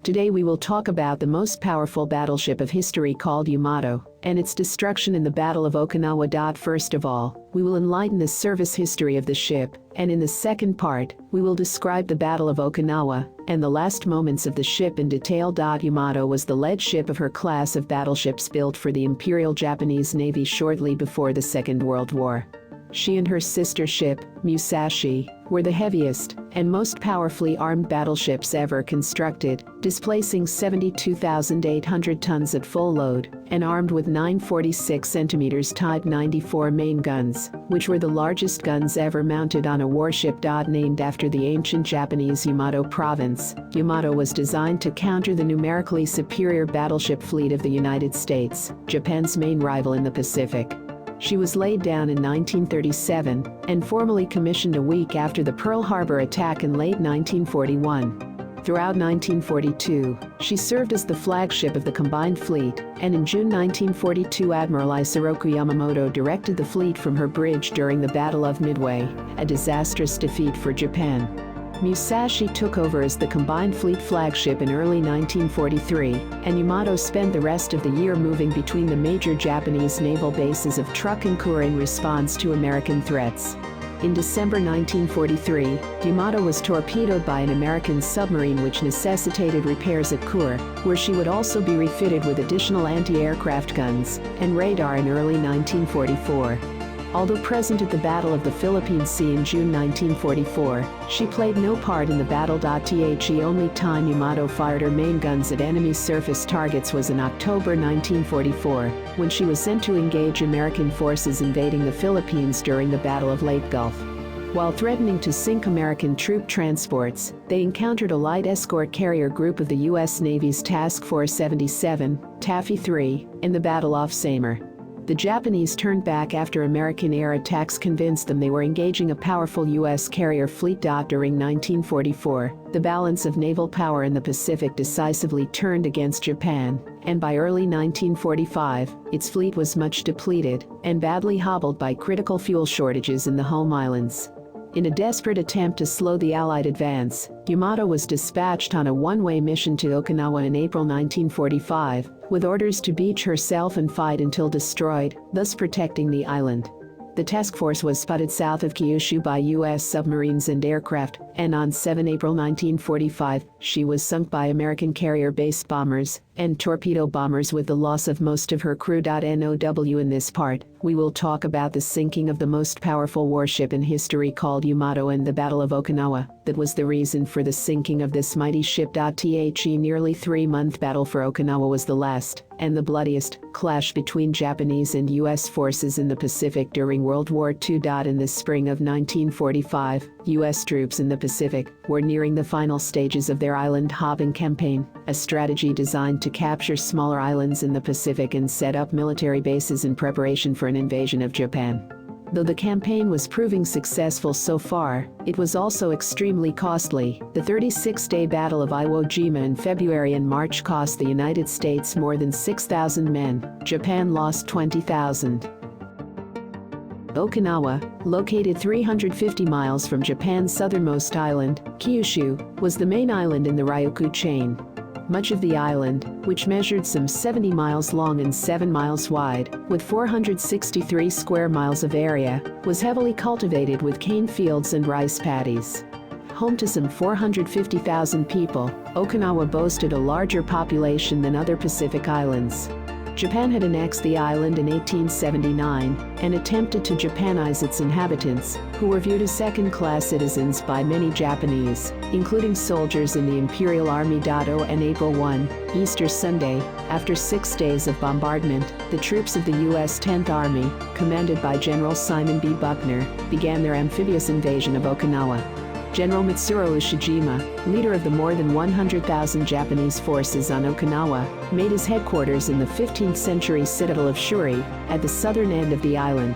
Today we will talk about the most powerful battleship of history called Yamato, and its destruction in the Battle of Okinawa. First of all, we will enlighten the service history of the ship, and in the second part, we will describe the Battle of Okinawa, and the last moments of the ship in detail. Yamato was the lead ship of her class of battleships built for the Imperial Japanese Navy shortly before the Second World War. She and her sister ship, Musashi, were the heaviest and most powerfully armed battleships ever constructed, displacing 72,800 tons at full load, and armed with 946 cm Type 94 main guns, which were the largest guns ever mounted on a warship. Named after the ancient Japanese Yamato province, Yamato was designed to counter the numerically superior battleship fleet of the United States, Japan's main rival in the Pacific. She was laid down in 1937 and formally commissioned a week after the Pearl Harbor attack in late 1941. Throughout 1942, she served as the flagship of the combined fleet, and in June 1942 Admiral Isoroku Yamamoto directed the fleet from her bridge during the Battle of Midway, a disastrous defeat for Japan. Musashi took over as the combined fleet flagship in early 1943, and Yamato spent the rest of the year moving between the major Japanese naval bases of Truk and Kure in response to American threats. In December 1943, Yamato was torpedoed by an American submarine, which necessitated repairs at Kure, where she would also be refitted with additional anti-aircraft guns and radar in early 1944. Although present at the Battle of the Philippine Sea in June 1944, she played no part in the battle. The only time Yamato fired her main guns at enemy surface targets was in October 1944, when she was sent to engage American forces invading the Philippines during the Battle of Leyte Gulf. While threatening to sink American troop transports, they encountered a light escort carrier group of the U.S. Navy's Task Force 77, Taffy 3, in the Battle off Samar. The Japanese turned back after American air attacks convinced them they were engaging a powerful U.S. carrier fleet. During 1944, the balance of naval power in the Pacific decisively turned against Japan, and by early 1945, its fleet was much depleted and badly hobbled by critical fuel shortages in the home islands. In a desperate attempt to slow the Allied advance, Yamato was dispatched on a one-way mission to Okinawa in April 1945, with orders to beach herself and fight until destroyed, thus protecting the island. The task force was spotted south of Kyushu by U.S. submarines and aircraft, and on 7 April 1945, she was sunk by American carrier-based bombers and torpedo bombers with the loss of most of her crew. Now in this part, we will talk about the sinking of the most powerful warship in history called Yamato and the Battle of Okinawa. That was the reason for the sinking of this mighty ship. The nearly 3-month battle for Okinawa was the last, and the bloodiest, clash between Japanese and U.S. forces in the Pacific during World War II. In the spring of 1945, U.S. troops in the Pacific were nearing the final stages of their island hopping campaign, a strategy designed to capture smaller islands in the Pacific and set up military bases in preparation for an invasion of Japan. Though the campaign was proving successful so far, it was also extremely costly. The 36-day Battle of Iwo Jima in February and March cost the United States more than 6,000 men. Japan lost 20,000. Okinawa, located 350 miles from Japan's southernmost island, Kyushu, was the main island in the Ryukyu chain. Much of the island, which measured some 70 miles long and 7 miles wide, with 463 square miles of area, was heavily cultivated with cane fields and rice paddies. Home to some 450,000 people, Okinawa boasted a larger population than other Pacific islands. Japan had annexed the island in 1879 and attempted to Japanize its inhabitants, who were viewed as second-class citizens by many Japanese, including soldiers in the Imperial Army. On April 1, Easter Sunday, after 6 days of bombardment, the troops of the U.S. 10th Army, commanded by General Simon B. Buckner, began their amphibious invasion of Okinawa. General Mitsuru Ushijima, leader of the more than 100,000 Japanese forces on Okinawa, made his headquarters in the 15th century citadel of Shuri, at the southern end of the island.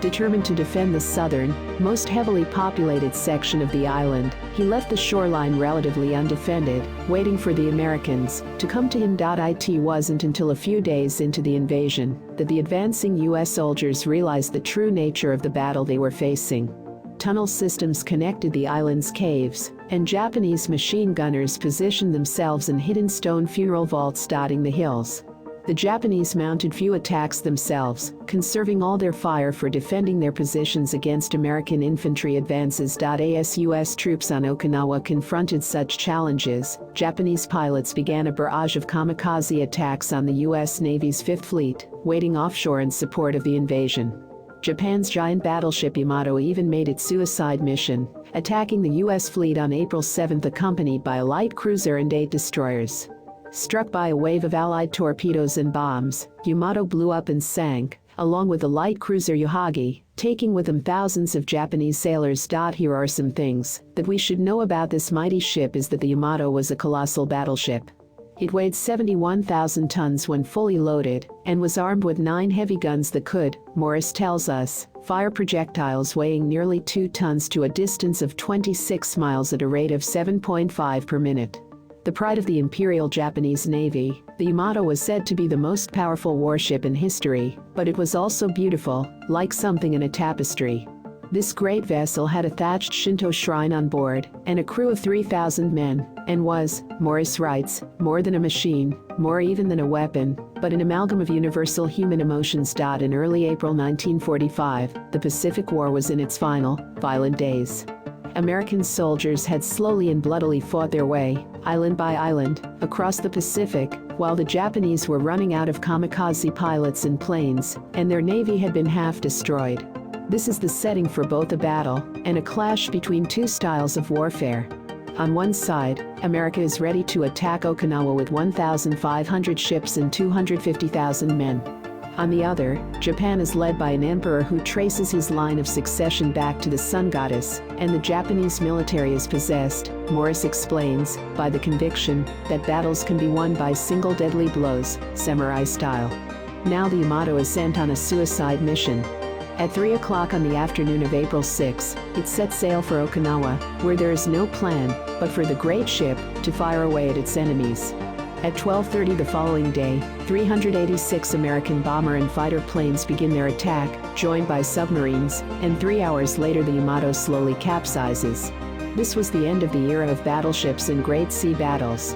Determined to defend the southern, most heavily populated section of the island, he left the shoreline relatively undefended, waiting for the Americans to come to him. It wasn't until a few days into the invasion that the advancing U.S. soldiers realized the true nature of the battle they were facing. Tunnel systems connected the island's caves, and Japanese machine gunners positioned themselves in hidden stone funeral vaults dotting the hills. The Japanese mounted few attacks themselves, conserving all their fire for defending their positions against American infantry advances. As U.S. troops on Okinawa confronted such challenges, Japanese pilots began a barrage of kamikaze attacks on the U.S. Navy's Fifth Fleet, waiting offshore in support of the invasion. Japan's giant battleship Yamato even made its suicide mission, attacking the U.S. fleet on April 7, accompanied by a light cruiser and 8 destroyers. Struck by a wave of Allied torpedoes and bombs, Yamato blew up and sank, along with the light cruiser Yohagi, taking with them thousands of Japanese sailors. Here are some things that we should know about this mighty ship. Is that the Yamato was a colossal battleship. It weighed 71,000 tons when fully loaded, and was armed with 9 heavy guns that could, Morris tells us, fire projectiles weighing nearly 2 tons to a distance of 26 miles at a rate of 7.5 per minute. The pride of the Imperial Japanese Navy, the Yamato was said to be the most powerful warship in history, but it was also beautiful, like something in a tapestry. This great vessel had a thatched Shinto shrine on board, and a crew of 3,000 men, and was, Morris writes, more than a machine, more even than a weapon, but an amalgam of universal human emotions. In early April 1945, the Pacific War was in its final, violent days. American soldiers had slowly and bloodily fought their way, island by island, across the Pacific, while the Japanese were running out of kamikaze pilots and planes, and their navy had been half destroyed. This is the setting for both a battle and a clash between two styles of warfare. On one side, America is ready to attack Okinawa with 1,500 ships and 250,000 men. On the other, Japan is led by an emperor who traces his line of succession back to the sun goddess, and the Japanese military is possessed, Morris explains, by the conviction that battles can be won by single deadly blows, samurai style. Now the Yamato is sent on a suicide mission. At 3 o'clock on the afternoon of April 6, it sets sail for Okinawa, where there is no plan but for the great ship to fire away at its enemies. At 12:30 the following day, 386 American bomber and fighter planes begin their attack, joined by submarines, and 3 hours later the Yamato slowly capsizes. This was the end of the era of battleships and great sea battles.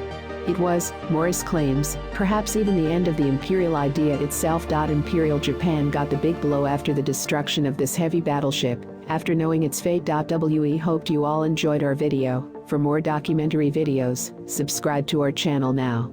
It was, Morris claims, perhaps even the end of the imperial idea itself. Imperial Japan got the big blow after the destruction of this heavy battleship, after knowing its fate. We hoped you all enjoyed our video. For more documentary videos, subscribe to our channel now.